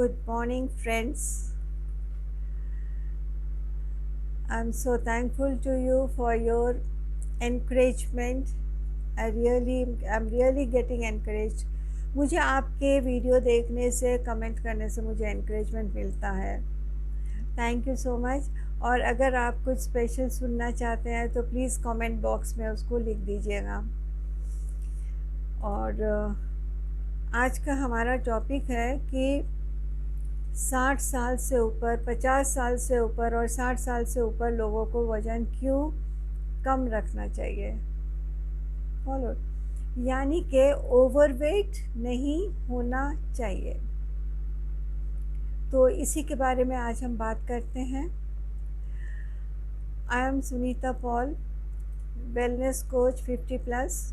Good morning, friends. I'm so thankful to you for your encouragement. I'm really getting encouraged. मुझे आपके video देखने से, comment करने से मुझे encouragement मिलता है. Thank you so much. और अगर आप कुछ स्पेशल सुनना चाहते हैं तो प्लीज़ कमेंट बॉक्स में उसको लिख दीजिएगा. और आज का हमारा टॉपिक है कि 60 साल से ऊपर, 50 साल से ऊपर और 60 साल से ऊपर लोगों को वज़न क्यों कम रखना चाहिए. फॉलो, यानी कि ओवरवेट नहीं होना चाहिए. तो इसी के बारे में आज हम बात करते हैं. I am Sunita Paul, wellness coach 50+.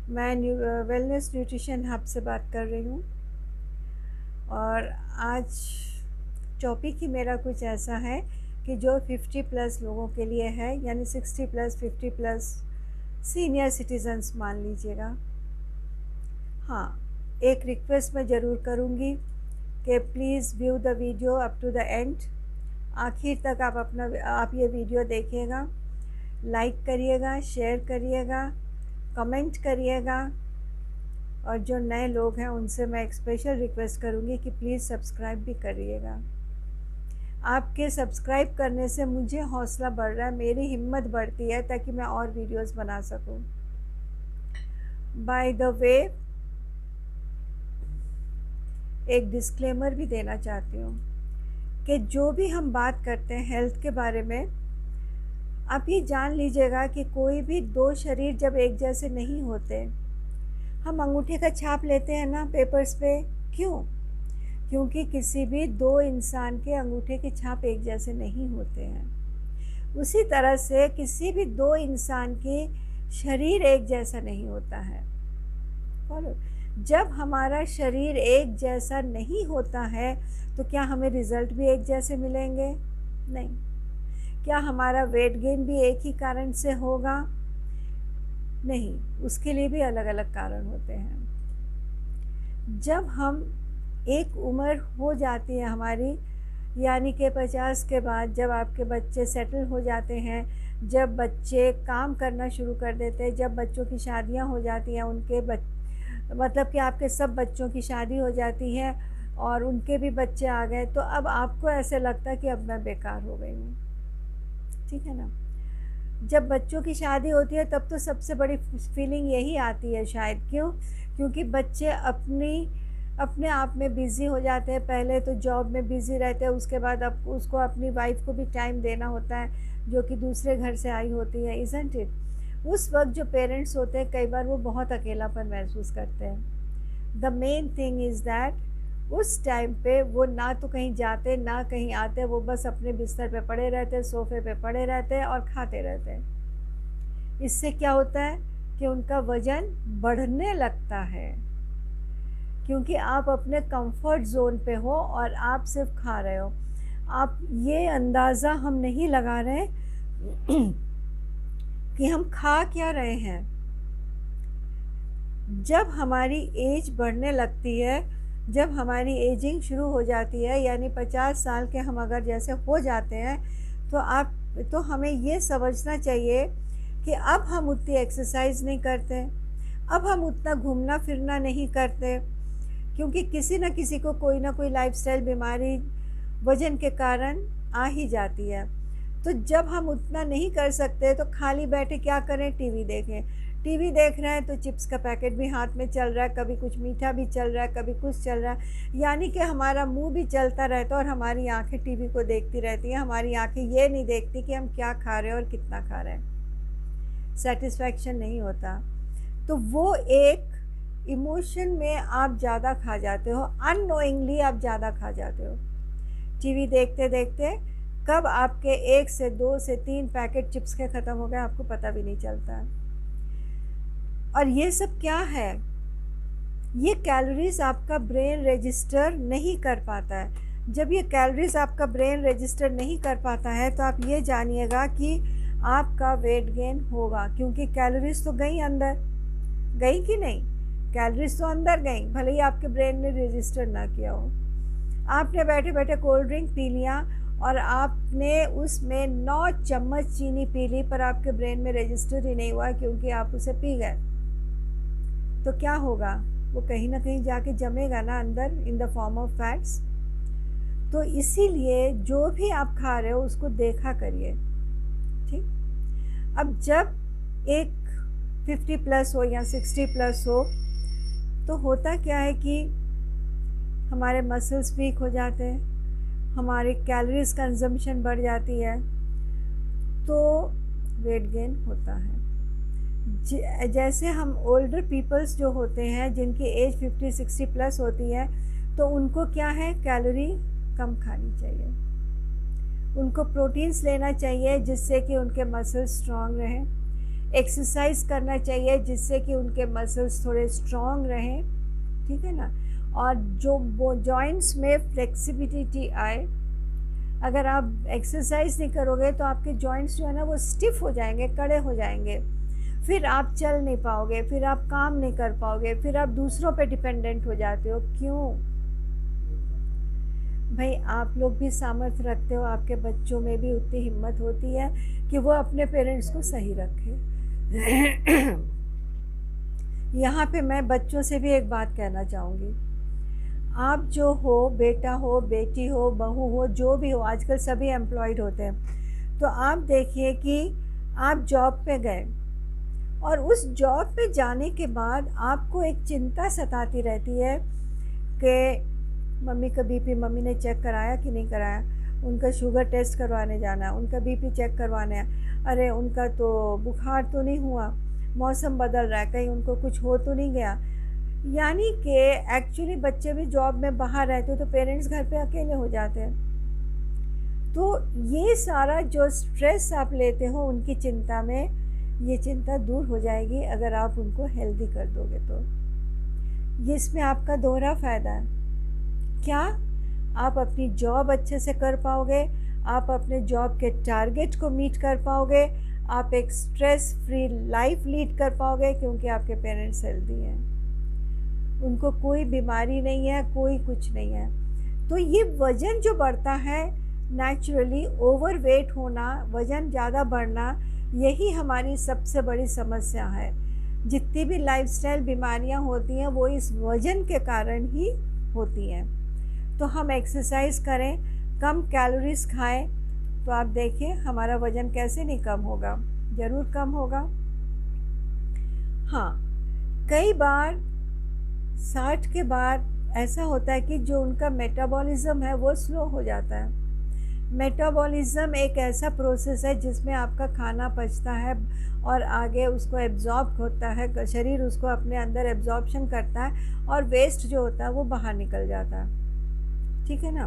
मैं वेलनेस न्यूट्रिशन हब से बात कर रही हूँ. और आज टॉपिक ही मेरा कुछ ऐसा है कि जो 50+ लोगों के लिए है, यानी 60+, 50+, सीनियर सिटीजन्स मान लीजिएगा. हाँ, एक रिक्वेस्ट मैं ज़रूर करूँगी कि please view the video up to the end. आखिर तक आप ये वीडियो देखिएगा, लाइक करिएगा, शेयर करिएगा, कमेंट करिएगा. और जो नए लोग हैं उनसे मैं एक स्पेशल रिक्वेस्ट करूँगी कि प्लीज़ सब्सक्राइब भी करिएगा. आपके सब्सक्राइब करने से मुझे हौसला बढ़ रहा है, मेरी हिम्मत बढ़ती है ताकि मैं और वीडियोस बना सकूं. बाय द वे, एक डिस्क्लेमर भी देना चाहती हूँ कि जो भी हम बात करते हैं हेल्थ के बारे में, आप ये जान लीजिएगा कि कोई भी दो शरीर जब एक जैसे नहीं होते. हम अंगूठे का छाप लेते हैं ना पेपर्स पे, क्यों? क्योंकि किसी भी दो इंसान के अंगूठे के छाप एक जैसे नहीं होते हैं. उसी तरह से किसी भी दो इंसान के शरीर एक जैसा नहीं होता है. फॉलो, जब हमारा शरीर एक जैसा नहीं होता है तो क्या हमें रिज़ल्ट भी एक जैसे मिलेंगे? नहीं. क्या हमारा वेट गेन भी एक ही कारण से होगा? नहीं, उसके लिए भी अलग अलग कारण होते हैं. जब हम एक उम्र हो जाती है हमारी, यानी कि 50 के बाद, जब आपके बच्चे सेटल हो जाते हैं, जब बच्चे काम करना शुरू कर देते हैं, जब बच्चों की शादियां हो जाती हैं, मतलब कि आपके सब बच्चों की शादी हो जाती है और उनके भी बच्चे आ गए, तो अब आपको ऐसे लगता है कि अब मैं बेकार हो गई हूँ. ठीक है ना. जब बच्चों की शादी होती है तब तो सबसे बड़ी फीलिंग यही आती है शायद. क्यों? क्योंकि बच्चे अपने आप में बिज़ी हो जाते हैं. पहले तो जॉब में बिज़ी रहते हैं, उसके बाद अब उसको अपनी वाइफ को भी टाइम देना होता है जो कि दूसरे घर से आई होती है. Isn't it? उस वक्त जो पेरेंट्स होते हैं कई बार वो बहुत अकेलापन महसूस करते हैं. The main thing is that उस टाइम पे वो ना तो कहीं जाते ना कहीं आते, वो बस अपने बिस्तर पे पड़े रहते, सोफ़े पे पड़े रहते और खाते रहते. इससे क्या होता है कि उनका वज़न बढ़ने लगता है, क्योंकि आप अपने कंफर्ट ज़ोन पे हो और आप सिर्फ खा रहे हो. आप ये अंदाज़ा हम नहीं लगा रहे कि हम खा क्या रहे हैं. जब हमारी एज बढ़ने लगती है, जब हमारी एजिंग शुरू हो जाती है, यानी 50 साल के हम अगर जैसे हो जाते हैं, तो हमें ये समझना चाहिए कि अब हम उतनी एक्सरसाइज नहीं करते, अब हम उतना घूमना फिरना नहीं करते, क्योंकि किसी न किसी को कोई ना कोई लाइफस्टाइल बीमारी वज़न के कारण आ ही जाती है. तो जब हम उतना नहीं कर सकते तो खाली बैठे क्या करें? टीवी देखें. टीवी देख रहे हैं तो चिप्स का पैकेट भी हाथ में चल रहा है, कभी कुछ मीठा भी चल रहा है, कभी कुछ चल रहा है, यानी कि हमारा मुंह भी चलता रहता है और हमारी आंखें टीवी को देखती रहती हैं. हमारी आंखें ये नहीं देखती कि हम क्या खा रहे हैं और कितना खा रहे हैं. सेटिस्फैक्शन नहीं होता. तो वो एक इमोशन में आप ज़्यादा खा जाते हो, अननोइंगली आप ज़्यादा खा जाते हो. टीवी देखते देखते कब आपके 1 से 2 से 3 पैकेट चिप्स के ख़त्म हो गए आपको पता भी नहीं चलता. और ये सब क्या है? ये कैलोरीज आपका ब्रेन रजिस्टर नहीं कर पाता है. जब ये कैलोरीज आपका ब्रेन रजिस्टर नहीं कर पाता है तो आप ये जानिएगा कि आपका वेट गेन होगा, क्योंकि कैलोरीज तो गई अंदर, गई कि नहीं? कैलोरीज तो अंदर गई, भले ही आपके ब्रेन ने रजिस्टर ना किया हो। आपने बैठे बैठे कोल्ड ड्रिंक पी लिया और आपने उसमें 9 चम्मच चीनी पी ली, पर आपके ब्रेन में रजिस्टर ही नहीं हुआ क्योंकि आप उसे पी गए। तो क्या होगा, वो कहीं ना कहीं जाके जमेगा ना अंदर in the form of fats. तो इसीलिए जो भी आप खा रहे हो उसको देखा करिए, ठीक। अब जब एक 50 प्लस हो या 60 प्लस हो तो होता क्या है कि हमारे मसल्स वीक हो जाते हैं, हमारी कैलोरीज कंजम्पशन बढ़ जाती है, तो वेट गेन होता है। जैसे हम ओल्डर पीपल्स जो होते हैं जिनकी एज 50-60 प्लस होती है, तो उनको क्या है, कैलोरी कम खानी चाहिए, उनको प्रोटीन्स लेना चाहिए जिससे कि उनके मसल्स स्ट्रांग रहें, एक्सरसाइज करना चाहिए जिससे कि उनके मसल्स थोड़े स्ट्रांग रहें, ठीक है ना। और जो वो जॉइंट्स में फ्लेक्सिबिलिटी आए। अगर आप एक्सरसाइज नहीं करोगे तो आपके जॉइंट्स जो है ना वो स्टिफ हो जाएंगे, कड़े हो जाएंगे, फिर आप चल नहीं पाओगे, फिर आप काम नहीं कर पाओगे, फिर आप दूसरों पे डिपेंडेंट हो जाते हो। क्यों भाई, आप लोग भी सामर्थ्य रखते हो, आपके बच्चों में भी उतनी हिम्मत होती है कि वो अपने पेरेंट्स को सही रखें। यहाँ पे मैं बच्चों से भी एक बात कहना चाहूँगी। आप जो हो, बेटा हो, बेटी हो, बहू हो, जो भी हो, आजकल सभी एम्प्लॉयड होते हैं, तो आप देखिए कि आप जॉब पे गए और उस जॉब पे जाने के बाद आपको एक चिंता सताती रहती है कि मम्मी का बीपी, मम्मी ने चेक कराया कि नहीं कराया, उनका शुगर टेस्ट करवाने जाना है, उनका बीपी चेक करवाना है, अरे उनका तो बुखार तो नहीं हुआ, मौसम बदल रहा है, कहीं उनको कुछ हो तो नहीं गया। यानी कि एक्चुअली बच्चे भी जॉब में बाहर रहते हो तो पेरेंट्स घर पे अकेले हो जाते हैं। तो ये सारा जो स्ट्रेस आप लेते हो उनकी चिंता में, ये चिंता दूर हो जाएगी अगर आप उनको हेल्दी कर दोगे। तो ये इसमें आपका दोहरा फ़ायदा है। क्या आप अपनी जॉब अच्छे से कर पाओगे, आप अपने जॉब के टारगेट को मीट कर पाओगे, आप एक स्ट्रेस फ्री लाइफ लीड कर पाओगे क्योंकि आपके पेरेंट्स हेल्दी हैं, उनको कोई बीमारी नहीं है, कोई कुछ नहीं है। तो ये वज़न जो बढ़ता है नेचुरली, ओवरवेट होना, वज़न ज़्यादा बढ़ना, यही हमारी सबसे बड़ी समस्या है। जितनी भी लाइफस्टाइल बीमारियां होती हैं वो इस वज़न के कारण ही होती हैं। तो हम एक्सरसाइज करें, कम कैलोरीज खाएं, तो आप देखिए हमारा वज़न कैसे नहीं कम होगा, ज़रूर कम होगा। हाँ, कई बार 60 के बाद ऐसा होता है कि जो उनका मेटाबॉलिज़्म है वो स्लो हो जाता है। मेटाबॉलिज़्म एक ऐसा प्रोसेस है जिसमें आपका खाना पचता है और आगे उसको एब्जॉर्ब होता है, शरीर उसको अपने अंदर एब्जॉर्प्शन करता है और वेस्ट जो होता है वो बाहर निकल जाता है, ठीक है ना।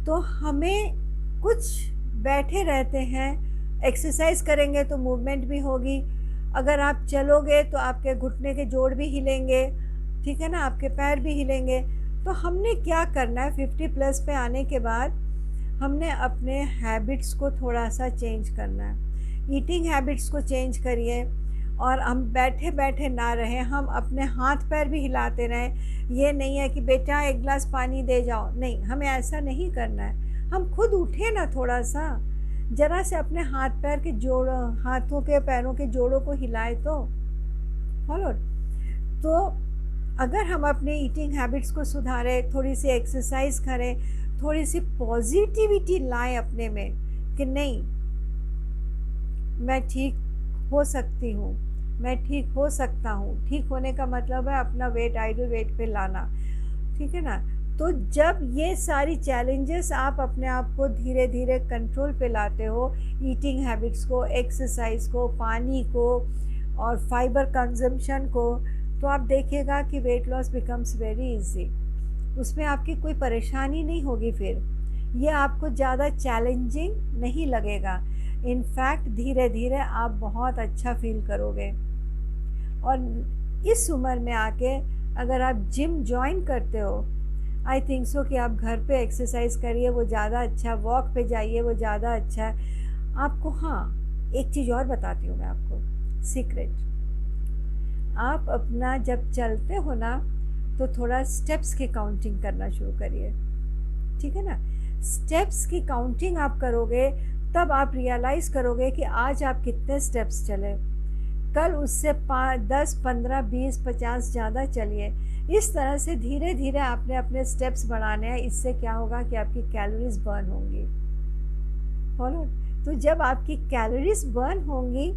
तो हमें कुछ बैठे रहते हैं, एक्सरसाइज करेंगे तो मूवमेंट भी होगी, अगर आप चलोगे तो आपके घुटने के जोड़ भी हिलेंगे, ठीक है ना, आपके पैर भी हिलेंगे। तो हमने क्या करना है, 50 प्लस पे आने के बाद हमने अपने हैबिट्स को थोड़ा सा चेंज करना है। ईटिंग हैबिट्स को चेंज करिए और हम बैठे बैठे ना रहें, हम अपने हाथ पैर भी हिलाते रहें। ये नहीं है कि बेटा एक गिलास पानी दे जाओ, नहीं, हमें ऐसा नहीं करना है। हम खुद उठे ना, थोड़ा सा ज़रा से अपने हाथ पैर के जोड़ों, हाथों के पैरों के जोड़ों को हिलाए तो फॉलो। तो अगर हम अपने ईटिंग हैबिट्स को सुधारें, थोड़ी सी एक्सरसाइज करें, थोड़ी सी पॉजिटिविटी लाएं अपने में कि नहीं, मैं ठीक हो सकती हूँ, मैं ठीक हो सकता हूँ। ठीक होने का मतलब है अपना वेट आइडल वेट पे लाना, ठीक है ना। तो जब ये सारी चैलेंजेस आप अपने आप को धीरे धीरे कंट्रोल पे लाते हो, ईटिंग हैबिट्स को, एक्सरसाइज को, पानी को और फाइबर कंजम्पशन को, तो आप देखिएगा कि weight loss becomes very easy. उसमें आपकी कोई परेशानी नहीं होगी, फिर ये आपको ज़्यादा चैलेंजिंग नहीं लगेगा। इनफैक्ट धीरे धीरे आप बहुत अच्छा फील करोगे। और इस उम्र में आके अगर आप जिम ज्वाइन करते हो, आई थिंक सो कि आप घर पे एक्सरसाइज करिए, वो ज़्यादा अच्छा, वॉक पे जाइए, वो ज़्यादा अच्छा है आपको। हाँ, एक चीज़ और बताती हूँ मैं आपको, सीक्रेट। आप अपना जब चलते हो ना तो थोड़ा स्टेप्स की काउंटिंग करना शुरू करिए, ठीक है ना। स्टेप्स की काउंटिंग आप करोगे तब आप रियलाइज़ करोगे कि आज आप कितने स्टेप्स चले, कल उससे 10, 15, 20, 50 ज़्यादा चलिए। इस तरह से धीरे धीरे आपने अपने स्टेप्स बढ़ाने हैं। इससे क्या होगा कि आपकी कैलोरीज बर्न होंगी। फॉलो। तो जब आपकी कैलोरीज बर्न होंगी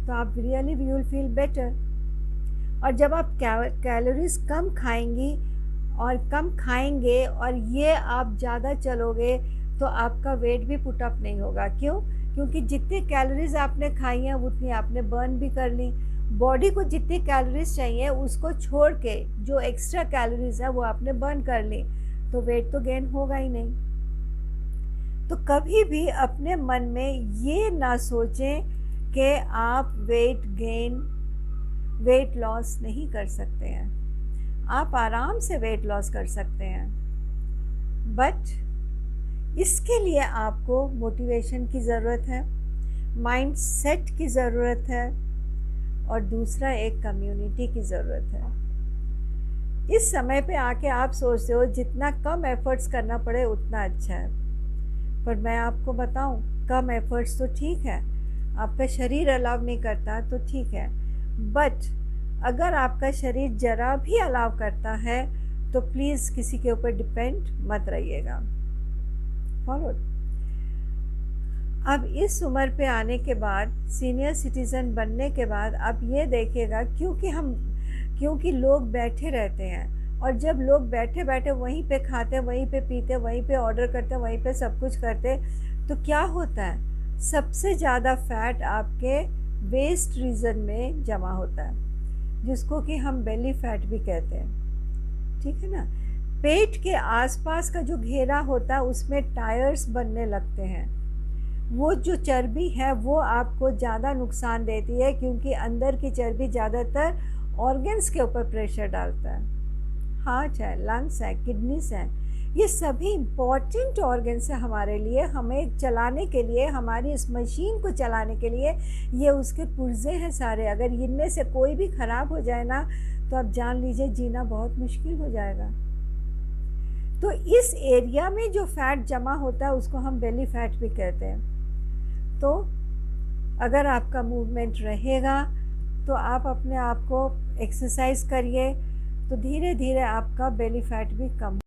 तो आप really you will feel better. और जब आप कैलोरीज कम खाएंगी और कम खाएंगे और ये आप ज़्यादा चलोगे तो आपका वेट भी पुट अप नहीं होगा। क्यों? क्योंकि जितनी कैलोरीज आपने खाई हैं उतनी आपने बर्न भी कर ली। बॉडी को जितनी कैलोरीज चाहिए उसको छोड़ के जो एक्स्ट्रा कैलोरीज है वो आपने बर्न कर ली, तो वेट तो गेन होगा ही नहीं। तो कभी भी अपने मन में ये ना सोचें कि आप वेट लॉस नहीं कर सकते हैं। आप आराम से वेट लॉस कर सकते हैं, बट इसके लिए आपको मोटिवेशन की ज़रूरत है, माइंड सेट की ज़रूरत है, और दूसरा एक कम्युनिटी की ज़रूरत है। इस समय पे आके आप सोचते हो जितना कम एफर्ट्स करना पड़े उतना अच्छा है, पर मैं आपको बताऊं कम एफर्ट्स तो ठीक है, आपका शरीर अलाउ नहीं करता तो ठीक है, बट अगर आपका शरीर जरा भी अलाउ करता है तो प्लीज़ किसी के ऊपर डिपेंड मत रहिएगा। फॉलो। अब इस उम्र पे आने के बाद, सीनियर सिटीज़न बनने के बाद आप ये देखिएगा, क्योंकि लोग बैठे रहते हैं, और जब लोग बैठे बैठे वहीं पे खाते, वहीं पे पीते, वहीं पे ऑर्डर करते, वहीं पे सब कुछ करते, तो क्या होता है, सबसे ज़्यादा फैट आपके वेस्ट रीजन में जमा होता है, जिसको कि हम बेली फैट भी कहते हैं, ठीक है ना। पेट के आसपास का जो घेरा होता है उसमें टायर्स बनने लगते हैं। वो जो चर्बी है वो आपको ज़्यादा नुकसान देती है, क्योंकि अंदर की चर्बी ज़्यादातर ऑर्गन्स के ऊपर प्रेशर डालता है। हार्ट है, लंग्स है, किडनीज हैं, ये सभी इम्पॉर्टेंट ऑर्गन्स हैं हमारे लिए, हमें चलाने के लिए, हमारी इस मशीन को चलाने के लिए ये उसके पुर्जे हैं सारे। अगर इनमें से कोई भी ख़राब हो जाए ना तो आप जान लीजिए जीना बहुत मुश्किल हो जाएगा। तो इस एरिया में जो फैट जमा होता है उसको हम बेली फैट भी कहते हैं। तो अगर आपका मूवमेंट रहेगा तो आप अपने आप को एक्सरसाइज करिए, तो धीरे धीरे आपका बेली फैट भी कम